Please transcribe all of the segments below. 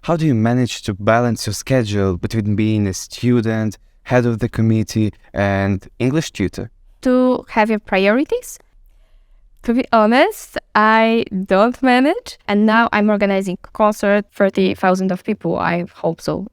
How do you manage to balance your schedule between being a student, head of the committee, and English tutor? To have your priorities? To be honest, I don't manage, and now I'm organizing a concert, 30,000 of people. I hope so.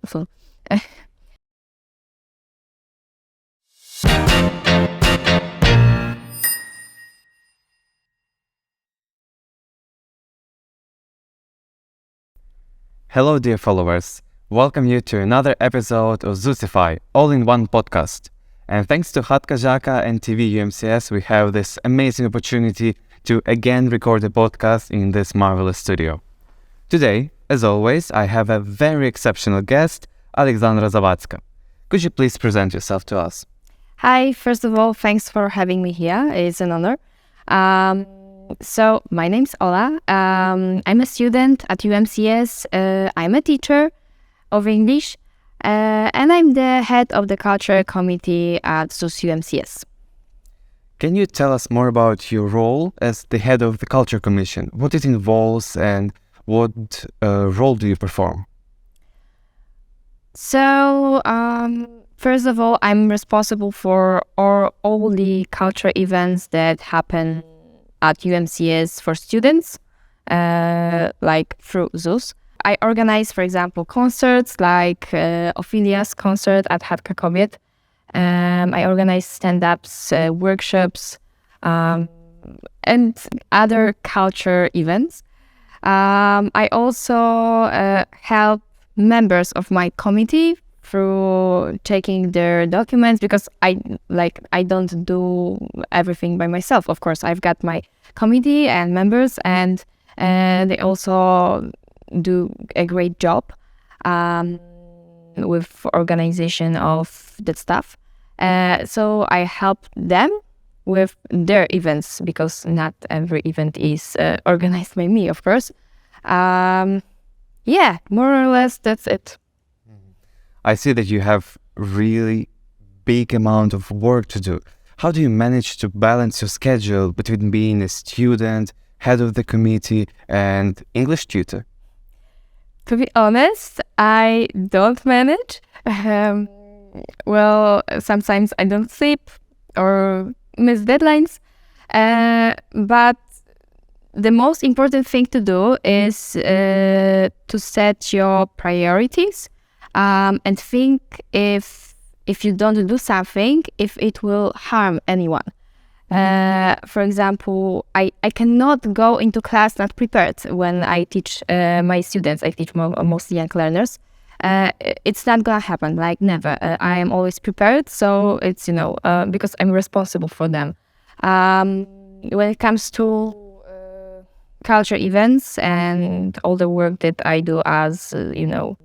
Hello, dear followers. Welcome you to another episode of ZUSSIFY, all-in-one podcast. And thanks to Aleksandra and UMCS, we have this amazing opportunity to again record a podcast in this marvelous studio. Today, as always, I have a very exceptional guest, Aleksandra Zawadzaka. Could you please present yourself to us? Hi, first of all, thanks for having me here. It's an honor. So my name's Ola. I'm a student at UMCS. I'm a teacher of English, and I'm the head of the culture committee at ZUSS UMCS. Can you tell us more about your role as the head of the culture commission, what it involves, and what role do you perform? So, first of all, I'm responsible for all the culture events that happen at UMCS for students, like through ZUSS. I organize, for example, concerts like Ophelia's concert at Chatka Kobiet. I organize stand-ups, workshops, and other culture events. I also help members of my committee through checking their documents, because I don't do everything by myself. Of course, I've got my committee and members, and they also do a great job with organization of that stuff. So I help them with their events, because not every event is organized by me, of course. Yeah, more or less that's it. I see that you have really big amount of work to do. How do you manage to balance your schedule between being a student, head of the committee, and English tutor? To be honest, I don't manage. Well, sometimes I don't sleep or miss deadlines. But the most important thing to do is to set your priorities. And think if you don't do something, if it will harm anyone. For example, I cannot go into class not prepared when I teach my students. I teach mostly young learners. It's not gonna happen, like never. I am always prepared, so it's, because I'm responsible for them. When it comes to culture events and all the work that I do as,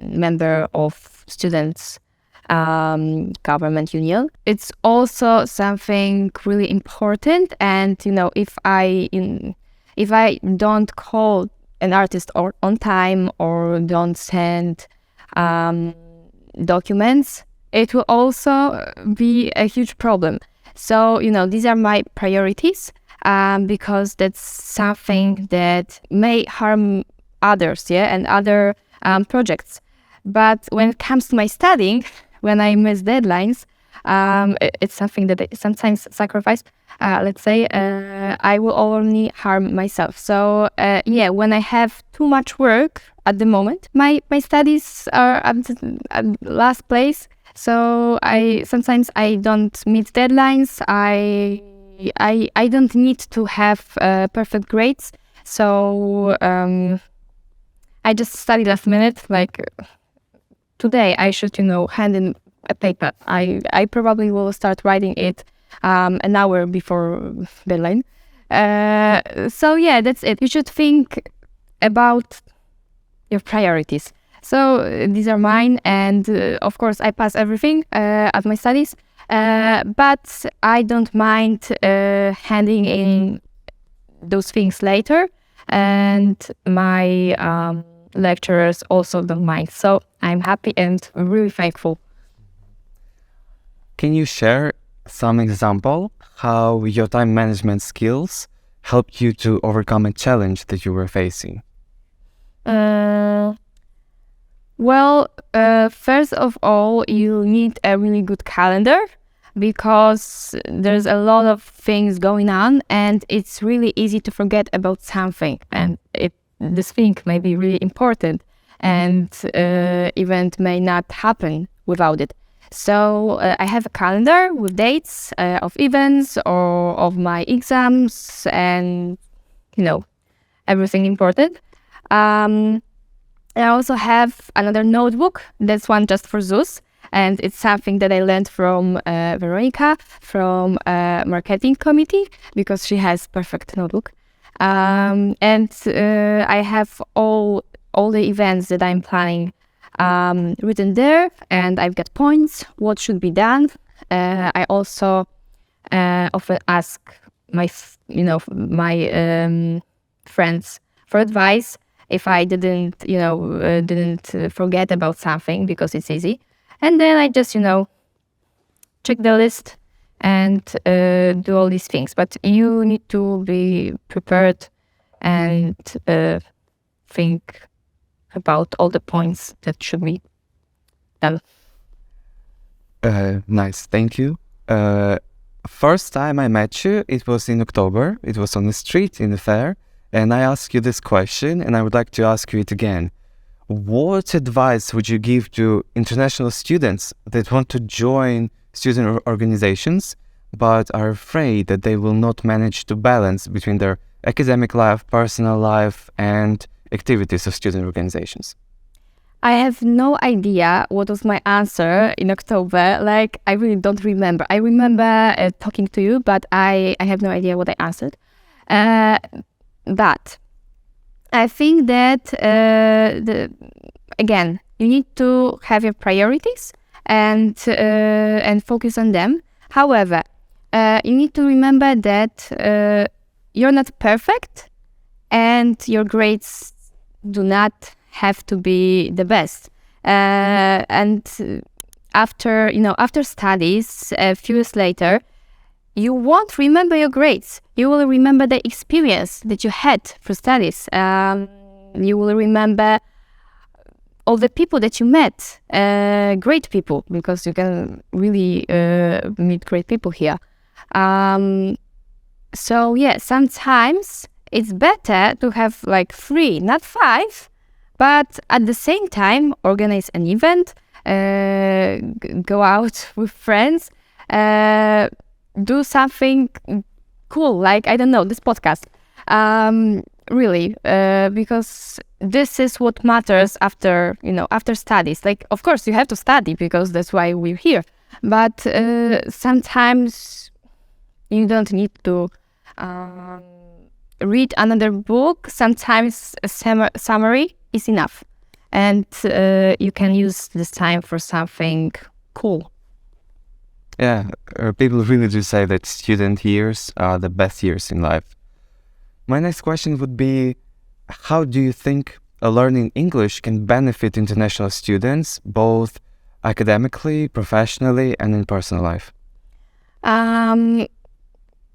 member of students' government union, it's also something really important. And if I don't call an artist on time or don't send documents, it will also be a huge problem. So these are my priorities. Because that's something that may harm others, and other projects. But when it comes to my studying, when I miss deadlines, it's something that I sometimes sacrifice. Let's say I will only harm myself. So when I have too much work at the moment, my studies are at last place. So sometimes I don't meet deadlines. I don't need to have perfect grades, so I just study last minute. Like today, I should hand in a paper. I probably will start writing it an hour before deadline. So yeah, that's it. You should think about your priorities. So these are mine, and of course, I pass everything at my studies. But I don't mind handing in those things later, and my lecturers also don't mind. So I'm happy and really thankful. Can you share some example how your time management skills helped you to overcome a challenge that you were facing? Well, first of all, you need a really good calendar because there's a lot of things going on and it's really easy to forget about something. And this thing may be really important and event may not happen without it. So I have a calendar with dates of events or of my exams and, everything important. I also have another notebook. That's one just for ZUS. And it's something that I learned from Veronica from marketing committee because she has perfect notebook. And I have all the events that I'm planning written there, and I've got points, what should be done. I also often ask my friends for advice if I didn't forget about something because it's easy. And then I just, check the list and do all these things. But you need to be prepared and think about all the points that should be done. Nice, thank you. First time I met you, it was in October. It was on the street in the fair. And I asked you this question, and I would like to ask you it again. What advice would you give to international students that want to join student organizations, but are afraid that they will not manage to balance between their academic life, personal life, and activities of student organizations? I have no idea what was my answer in October. Like, I really don't remember. I remember talking to you, but I have no idea what I answered. But I think that, again, you need to have your priorities and focus on them. However, you need to remember that you're not perfect and your grades do not have to be the best. And after studies, a few years later, you won't remember your grades. You will remember the experience that you had for studies. You will remember all the people that you met, great people, because you can really meet great people here. So yeah, sometimes it's better to have like 3, not 5, but at the same time organize an event, go out with friends, do something cool, like, I don't know, this podcast. Really, because this is what matters after studies. Like, of course, you have to study because that's why we're here. But sometimes you don't need to read another book. Sometimes a summary is enough. And you can use this time for something cool. Yeah, people really do say that student years are the best years in life. My next question would be, how do you think learning English can benefit international students, both academically, professionally, and in personal life?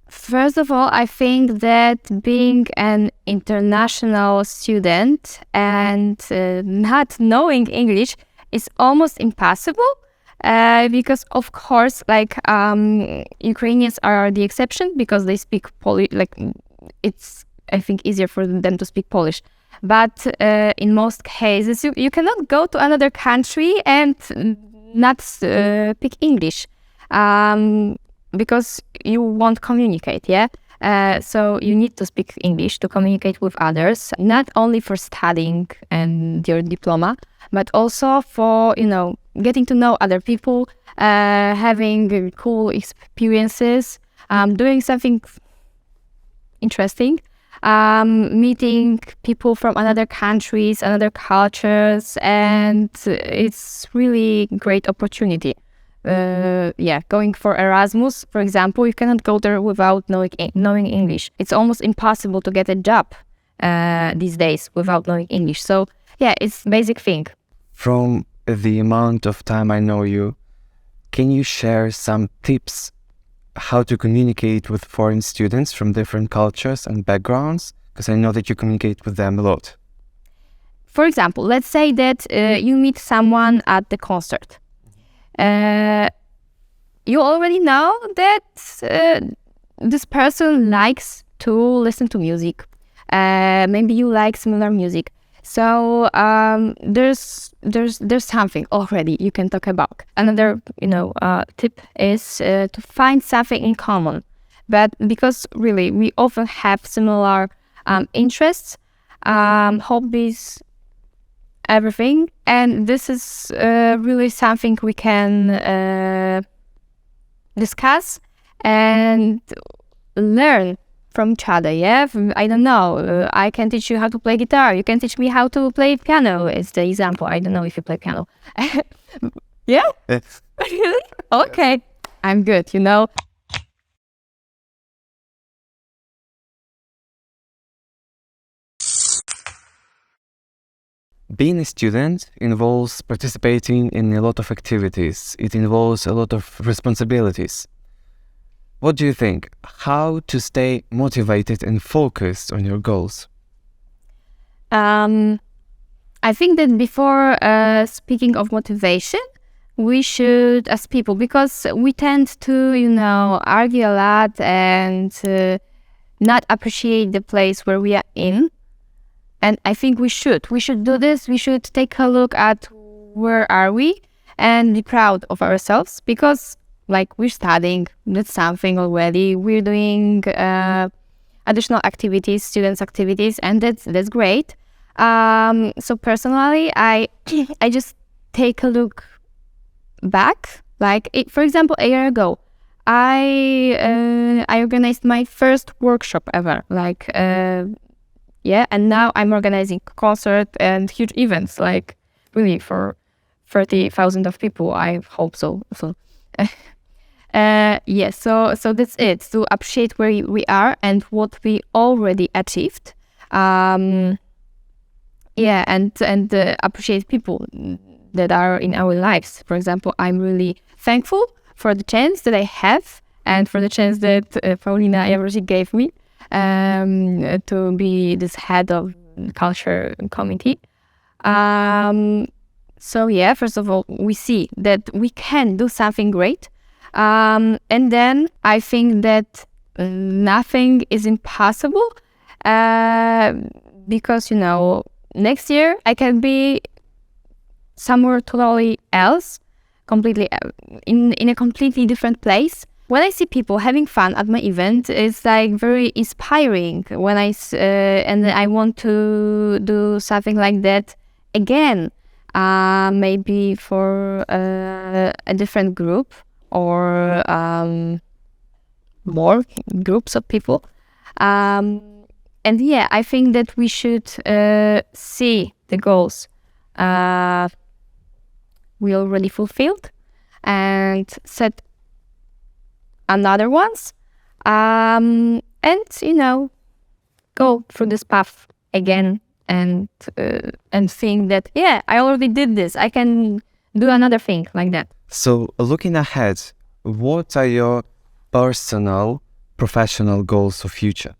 First of all, I think that being an international student and not knowing English is almost impossible. Because of course, like Ukrainians are the exception because they speak Polish. Like, it's, I think, easier for them to speak Polish. But in most cases, you cannot go to another country and not speak English because you won't communicate. Yeah. So you need to speak English to communicate with others, not only for studying and your diploma, but also for, getting to know other people, having cool experiences, doing something interesting, meeting people from other countries, other cultures, and it's really great opportunity. Going for Erasmus, for example, you cannot go there without knowing English. It's almost impossible to get a job these days without knowing English. So yeah, it's basic thing. From the amount of time I know you, can you share some tips how to communicate with foreign students from different cultures and backgrounds? Because I know that you communicate with them a lot. For example, let's say that you meet someone at the concert. You already know that this person likes to listen to music. Maybe you like similar music. So there's something already you can talk about. Another tip is to find something in common. But because really we often have similar interests, hobbies, everything, and this is really something we can discuss and learn from each other. Yeah, I don't know. I can teach you how to play guitar. You can teach me how to play piano. It's the example. I don't know if you play piano. Yeah. Really? Okay. I'm good. Being a student involves participating in a lot of activities. It involves a lot of responsibilities. What do you think? How to stay motivated and focused on your goals? I think that before speaking of motivation, we should, as people, because we tend to, argue a lot and not appreciate the place where we are in. And I think we should do this. We should take a look at where are we and be proud of ourselves, because we're studying, that's something already. We're doing additional activities, students activities, and that's great. So personally, I just take a look back. For example, a year ago, I organized my first workshop ever. And now I'm organizing concert and huge events, really for 30,000 of people. I hope so. So that's it. To appreciate where we are and what we already achieved. And appreciate people that are in our lives. For example, I'm really thankful for the chance that I have and for the chance that Paulina Jaworczyk gave me to be this head of culture committee. First of all, we see that we can do something great. And then I think that nothing is impossible because, next year I can be somewhere totally else, completely in a completely different place. When I see people having fun at my event, it's very inspiring. When and I want to do something like that again, maybe for a different group or more groups of people. I think that we should see the goals we already fulfilled and set another ones, and go through this path again and think that I already did this, I can do another thing like that. So looking ahead, what are your personal professional goals for future?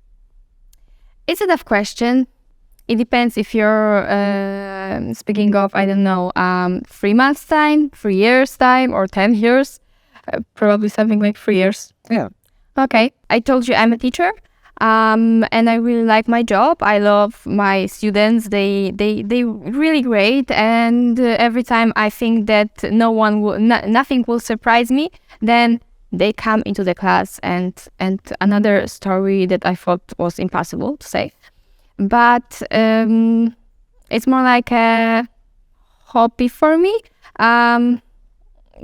It's a tough question. It depends if you're speaking of 3 months time, 3 years time, or 10 years. Probably something like 3 years. Yeah. Okay. I told you I'm a teacher, and I really like my job. I love my students. They really great. And every time I think that nothing will surprise me, then they come into the class and another story that I thought was impossible to say. But it's more like a hobby for me.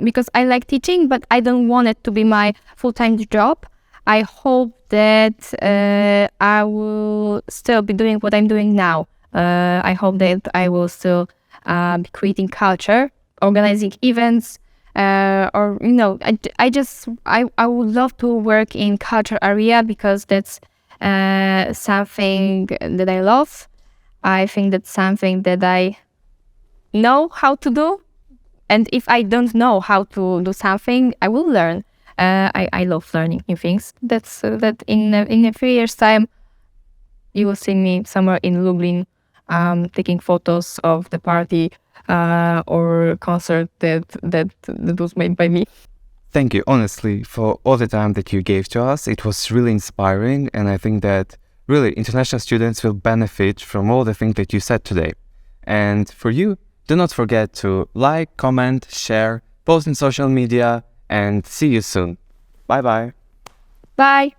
Because I like teaching, but I don't want it to be my full-time job. I hope that I will still be doing what I'm doing now. I hope that I will still be creating culture, organizing events, I would love to work in culture area because that's something that I love. I think that's something that I know how to do. And if I don't know how to do something, I will learn. I love learning new things. That in a few years' time, you will see me somewhere in Lublin, taking photos of the party or concert that was made by me. Thank you, honestly, for all the time that you gave to us. It was really inspiring, and I think that really international students will benefit from all the things that you said today. And for you, do not forget to like, comment, share, post in social media, and see you soon. Bye-bye. Bye!